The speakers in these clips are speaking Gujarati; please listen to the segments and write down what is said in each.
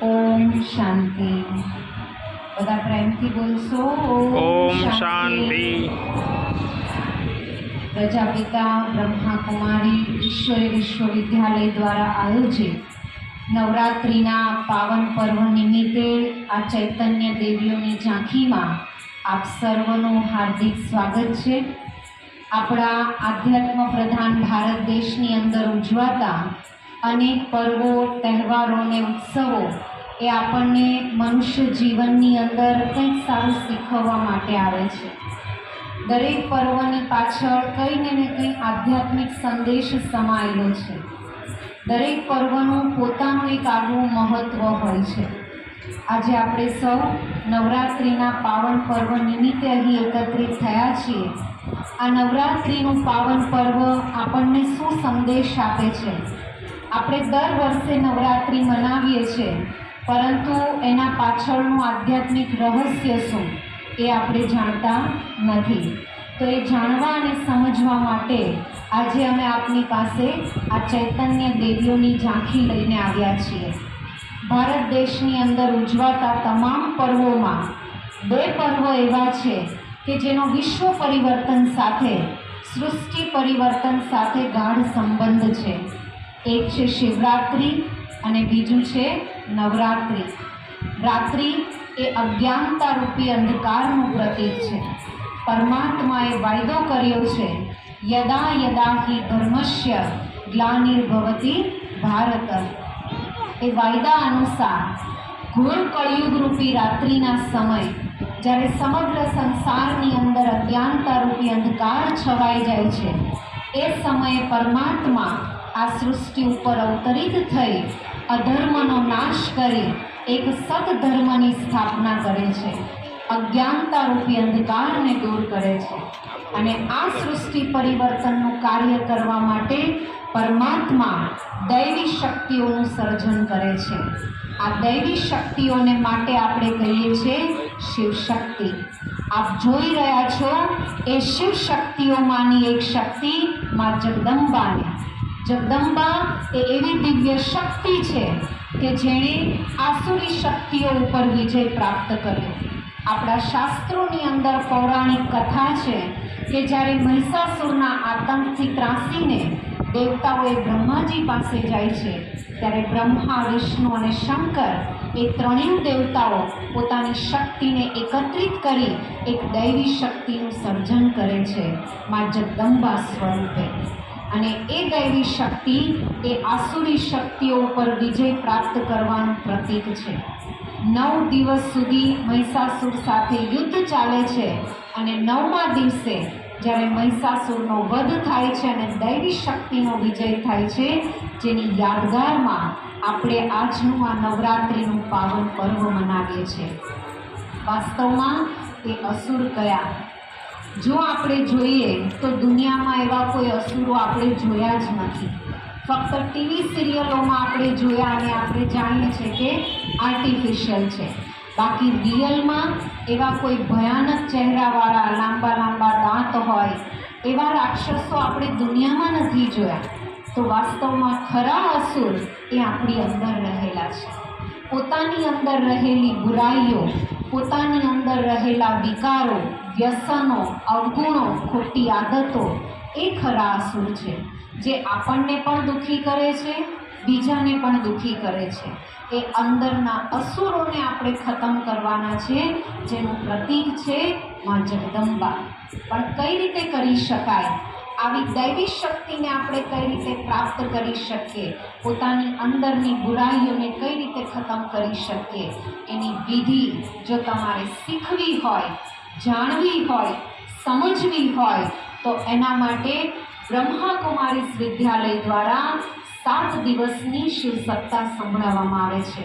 ઓમ શાંતિ. બધા પ્રેમથી બોલશો ઓમ શાંતિ. પ્રજાપિતા બ્રહ્માકુમારી ઈશ્વરી વિશ્વવિદ્યાલય દ્વારા આયોજિત નવરાત્રિના પાવન પર્વ નિમિત્તે આ ચૈતન્ય દેવીઓની ઝાંખીમાં આપ સર્વનું હાર્દિક સ્વાગત છે. આપણા આધ્યાત્મ પ્રધાન ભારત દેશની અંદર ઉજવાતા અનેક પર્વો, તહેવારો અને ઉત્સવો એ આપણને મનુષ્ય જીવનની અંદર કંઈક સારું શીખવવા માટે આવે છે. દરેક પર્વની પાછળ કંઈ ને કંઈ આધ્યાત્મિક સંદેશ સમાયેલો છે. દરેક પર્વનું પોતાનું એક આગવું મહત્ત્વ હોય છે. આજે આપણે સૌ નવરાત્રિના પાવન પર્વ નિમિત્તે અહીં એકત્રિત થયા છીએ. આ નવરાત્રિનું પાવન પર્વ આપણને શું સંદેશ આપે છે? આપણે દર વર્ષે નવરાત્રિ મનાવીએ છીએ, પરંતુ એના પાછળનું આધ્યાત્મિક રહસ્ય શું એ આપણે જાણતા નથી. તો એ જાણવા અને સમજવા માટે આજે અમે આપની પાસે આ ચૈતન્ય દેવીઓની ઝાંખી લઈને આવ્યા છીએ. ભારત દેશની અંદર ઉજવાતા તમામ પર્વોમાં બે પર્વ એવા છે કે જેનો વિશ્વ પરિવર્તન સાથે, સૃષ્ટિ પરિવર્તન સાથે ગાઢ સંબંધ છે. એક છે શિવરાત્રિ અને બીજું છે નવરાત્રિ. રાત્રિ એ અજ્ઞાનતા રૂપી અંધકારનું પ્રતીક છે. પરમાત્માએ વાયદો કર્યો છે, યદા યદા હિ ધર્મસ્ય ગ્લાનિર્ભવતી ભારત. એ વાયદા અનુસાર ઘોર કળિયુગ રૂપી રાત્રિના સમય, જ્યારે સમગ્ર સંસારની અંદર અજ્ઞાનતા રૂપી અંધકાર છવાઈ જાય છે, એ સમયે પરમાત્મા આ સૃષ્ટિ ઉપર અવતરિત થઈ અધર્મનો નાશ કરી એક સદધર્મની સ્થાપના કરે છે, અજ્ઞાનતા રૂપી અંધકારને દૂર કરે છે. અને આ સૃષ્ટિ પરિવર્તનનું કાર્ય કરવા માટે પરમાત્મા દૈવી શક્તિઓનું સર્જન કરે છે. આ દૈવી શક્તિઓને માટે આપણે કહીએ છીએ શિવશક્તિ. આપ જોઈ રહ્યા છો એ શિવ શક્તિઓમાંની એક શક્તિ માં જગદંબાને. જગદંબા એ એવી દિવ્ય શક્તિ છે કે જેણે આસુરી શક્તિઓ ઉપર વિજય પ્રાપ્ત કર્યો. આપણા શાસ્ત્રોની અંદર પૌરાણિક કથા છે કે જ્યારે મહિષાસુરના આતંકથી ત્રાસીને દેવતાઓ એ બ્રહ્માજી પાસે જાય છે, ત્યારે બ્રહ્મા, વિષ્ણુ અને શંકર એ ત્રણેય દેવતાઓ પોતાની શક્તિને એકત્રિત કરી એક દૈવી શક્તિનું સર્જન કરે છે માં જગદંબા સ્વરૂપે. અને એ દૈવી શક્તિ એ આસુરી શક્તિઓ ઉપર વિજય પ્રાપ્ત કરવાનું પ્રતીક છે. 9 દિવસ સુધી મહિષાસુર સાથે યુદ્ધ ચાલે છે અને 9મા દિવસે જ્યારે મહિષાસુરનો વધ થાય છે અને દૈવી શક્તિનો વિજય થાય છે, જેની યાદગારમાં આપણે આજનું આ નવરાત્રિનું પાવન પર્વ મનાવીએ છીએ. વાસ્તવમાં એ અસુર કયા? જો આપણે જોઈએ તો દુનિયામાં એવા કોઈ અસુરો આપણે જોયા જ નથી. ફક્ત ટીવી સિરિયલોમાં આપણે જોયા અને આપણે જાણીએ છીએ કે આર્ટિફિશિયલ છે. બાકી રિયલમાં એવા કોઈ ભયાનક ચહેરાવાળા, લાંબા લાંબા દાંત હોય એવા રાક્ષસો આપણે દુનિયામાં નથી જોયા. તો વાસ્તવમાં ખરા અસુર એ આપણી અંદર રહેલા છે. પોતાની અંદર રહેલી બુરાઈઓ, પોતાની અંદર રહેલા વિકારો, વ્યસનો, અવગુણો, ખોટી આદતો એ ખરા અસુર છે, જે આપણને પણ દુઃખી કરે છે, બીજાને પણ દુઃખી કરે છે. એ અંદરના અસુરોને આપણે ખતમ કરવાના છે, જેનું પ્રતીક છે માં જગદંબા. પણ કઈ રીતે કરી શકાય? આવી દૈવી શક્તિને આપણે કઈ રીતે પ્રાપ્ત કરી શકીએ? પોતાની અંદરની બુરાઈઓને કઈ રીતે ખતમ કરી શકીએ? એની વિધિ જો તમારે શીખવી હોય, જાણવી હોય, સમજવી હોય તો એના માટે બ્રહ્માકુમારી વિદ્યાલય દ્વારા 7 દિવસની શિવ સપ્તાહ સંભળાવવામાં આવે છે,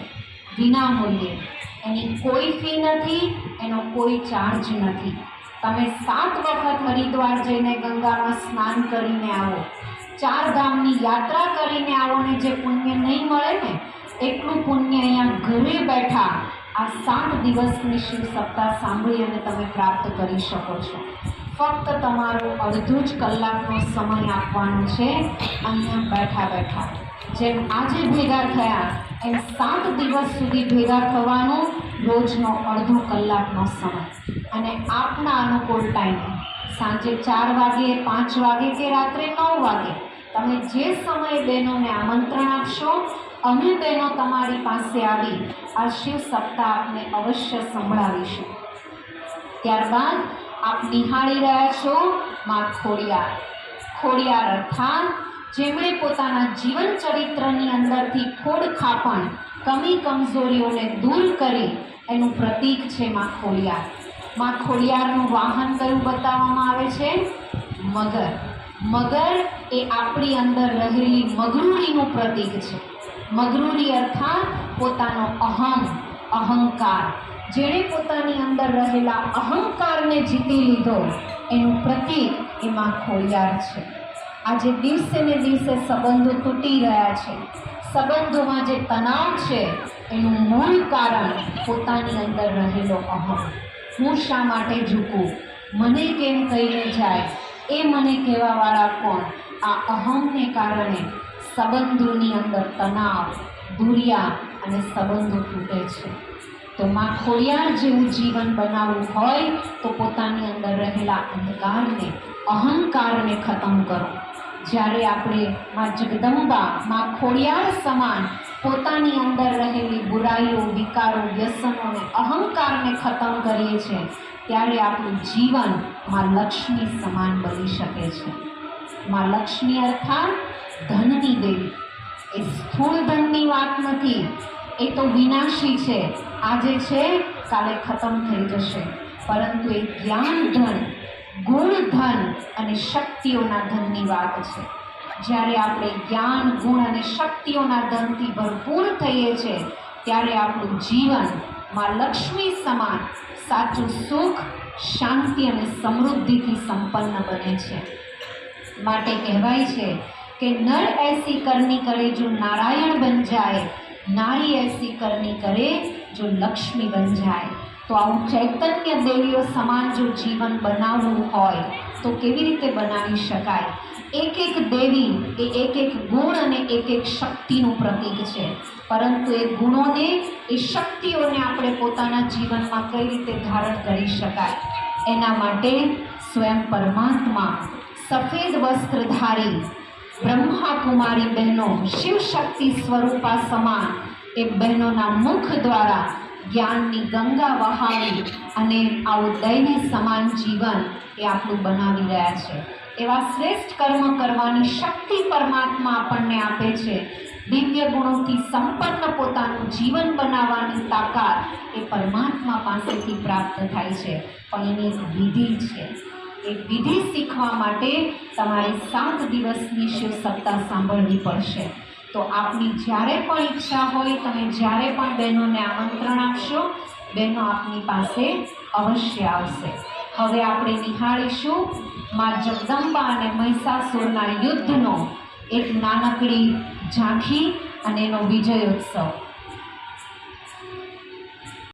વિના મૂલ્યે. એની કોઈ ફી નથી, એનો કોઈ ચાર્જ નથી. તમે 7 વખત હરિદ્વાર જઈને ગંગામાં સ્નાન કરીને આવો, 4 ધામની યાત્રા કરીને આવો ને જે પુણ્ય નહીં મળે ને, એટલું પુણ્ય અહીંયા ઘરે બેઠા આ 7 દિવસની શિવ સપ્તાહ સાંભળી અને તમે પ્રાપ્ત કરી શકો છો. ફક્ત તમારો અડધો જ કલાકનો સમય આપવાનો છે અહીંયા બેઠા બેઠા. જેમ આજે ભેગા થયા એમ 7 દિવસ સુધી ભેગા થવાનો રોજનો અડધો કલાકનો સમય અને આપના અનુકૂળ ટાઈમે સાંજે 4 વાગે 5 વાગે કે રાત્રે 9 વાગે તમે જે સમયે બહેનોને આમંત્રણ આપશો અમે બહેનો તમારી પાસે આવી આ શિવ સપ્તાહ આપને અવશ્ય સંભળાવીશું. ત્યારબાદ આપ નિહાળી રહ્યા છો માં ખોડિયાર. ખોડિયાર અર્થાત જેમણે પોતાના જીવન ચરિત્રની અંદરથી ખોડખાપણ કમી કમજોરીઓને દૂર કરી એનું પ્રતીક છે માં ખોડિયાર. માં ખોડિયારનું વાહન કયું બતાવવામાં આવે છે? મગર. મગર એ આપણી અંદર રહેલી મગરૂરીનું પ્રતીક છે. મગરૂરી અર્થાત પોતાનો અહંકાર. જેણે પોતાની અંદર રહેલા અહંકારને જીતી લીધો એનું પ્રતીક એ માં ખોડિયાર છે. આજે દિવસે ને દિવસે સંબંધો તૂટી રહ્યા છે. સંબંધોમાં જે તણાવ છે એનું મૂળ કારણ પોતાની અંદર રહેલો અહમ. હું શા માટે ઝૂકું, મને કેમ કહીને જાય, એ મને કહેવાવાળા કોણ? આ અહમને કારણે સંબંધોની અંદર તણાવ, દુરિયા અને સંબંધો તૂટે છે. તો માં ખોડિયાર જેવું જીવન બનાવવું હોય તો પોતાની અંદર રહેલા અંધકારને, અહંકારને ખતમ કરો. જ્યારે આપણે માં જગદંબા, માં ખોડિયાર સમાન પોતાની અંદર રહેલી બુરાઈઓ, વિકારો, વ્યસનોને, અહંકારને ખતમ કરીએ છીએ ત્યારે આપણું જીવન માં લક્ષ્મી સમાન બની શકે છે. માં લક્ષ્મી અર્થાત ધનની દેવી. એ સ્થૂળ ધનની વાત નથી, એ તો વિનાશી છે. આજે છે કાલે ખતમ થઈ જશે. પરંતુ એ જ્ઞાન ધન, ગુણ ધન અને શક્તિઓના ધનની વાત છે. જ્યારે આપણે જ્ઞાન, ગુણ અને શક્તિઓના ધનથી ભરપૂર થઈએ છીએ ત્યારે આપણું જીવન માં લક્ષ્મી સમાન સાચું સુખ, શાંતિ અને સમૃદ્ધિથી સંપન્ન બને છે. માટે કહેવાય છે કે નર ऐसी करनी करे जो नारायण बन जाए, नारी ऐसी करनी करे जो लक्ष्मी बन जाए. તો આવું ચૈતન્ય દેવીઓ સમાન જો જીવન બનાવવું હોય તો કેવી રીતે બનાવી શકાય? એક એક દેવી એ એક એક ગુણ અને એક એક શક્તિનું પ્રતીક છે. પરંતુ એ ગુણોને, એ શક્તિઓને આપણે પોતાના જીવનમાં કઈ રીતે ધારણ કરી શકાય? એના માટે સ્વયં પરમાત્મા સફેદ વસ્ત્રધારી બ્રહ્મા કુમારી બહેનો શિવ શક્તિ સ્વરૂપા સમાન એ બહેનોના મુખ દ્વારા જ્ઞાનની ગંગા વહાવી અને આવું દૈન્ય સમાન જીવન એ આપણું બનાવી રહ્યા છે. એવા શ્રેષ્ઠ કર્મ કરવાની શક્તિ પરમાત્મા આપણને આપે છે. દિવ્ય ગુણોથી સંપન્ન પોતાનું જીવન બનાવવાની તાકાત એ પરમાત્મા પાસેથી પ્રાપ્ત થાય છે. પણ એની એક વિધિ છે. એ વિધિ શીખવા માટે તમારે 7 દિવસની શિવ સપ્તાહ સાંભળવી પડશે. તો આપની જ્યારે પણ ઈચ્છા હોય, તમે જ્યારે પણ બહેનોને આમંત્રણ આપશો, બહેનો આપની પાસે અવશ્ય આવશે. હવે આપણે નિહાળીશું માં જગદંબા અને મહિષાસુરના યુદ્ધનો એક નાનકડી ઝાંખી અને એનો વિજયોત્સવ.